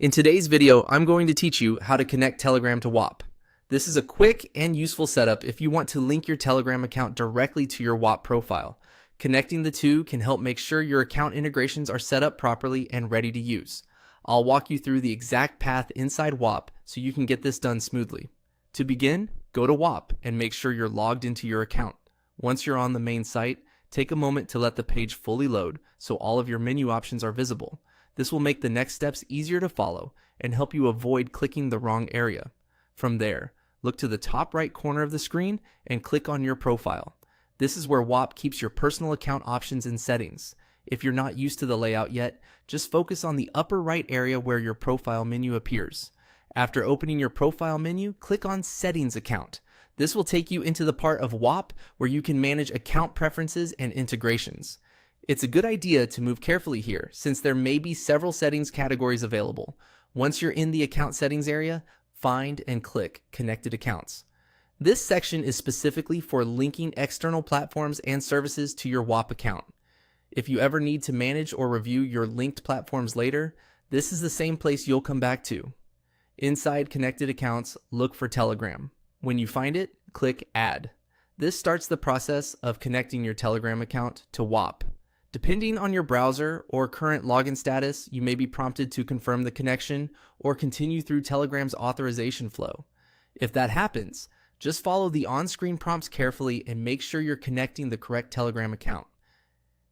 In today's video, I'm going to teach you how to connect Telegram to Whop. This is a quick and useful setup if you want to link your Telegram account directly to your Whop profile. Connecting the two can help make sure your account integrations are set up properly and ready to use. I'll walk you through the exact path inside Whop so you can get this done smoothly. To begin, go to Whop and make sure you're logged into your account. Once you're on the main site, take a moment to let the page fully load so all of your menu options are visible. This will make the next steps easier to follow and help you avoid clicking the wrong area. From there, look to the top right corner of the screen and click on your profile. This is where Whop keeps your personal account options and settings. If you're not used to the layout yet, just focus on the upper right area where your profile menu appears. After opening your profile menu, click on Settings Account. This will take you into the part of Whop where you can manage account preferences and integrations. It's a good idea to move carefully here since there may be several settings categories available. Once you're in the account settings area, find and click Connected Accounts. This section is specifically for linking external platforms and services to your Whop account. If you ever need to manage or review your linked platforms later, this is the same place you'll come back to. Inside Connected Accounts, look for Telegram. When you find it, click Add. This starts the process of connecting your Telegram account to Whop. Depending on your browser or current login status, you may be prompted to confirm the connection or continue through Telegram's authorization flow. If that happens, just follow the on-screen prompts carefully and make sure you're connecting the correct Telegram account.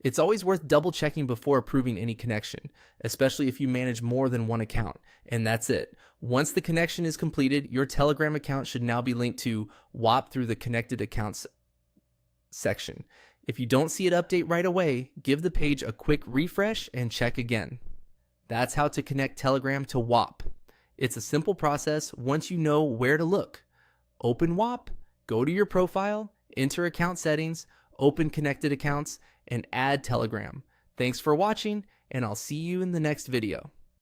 It's always worth double-checking before approving any connection, especially if you manage more than one account. And that's it. Once the connection is completed, your Telegram account should now be linked to Whop through the Connected Accounts section. If you don't see it update right away, give the page a quick refresh and check again. That's how to connect Telegram to Whop. It's a simple process once you know where to look. Open Whop, go to your profile, enter account settings, open Connected Accounts, and add Telegram. Thanks for watching, and I'll see you in the next video.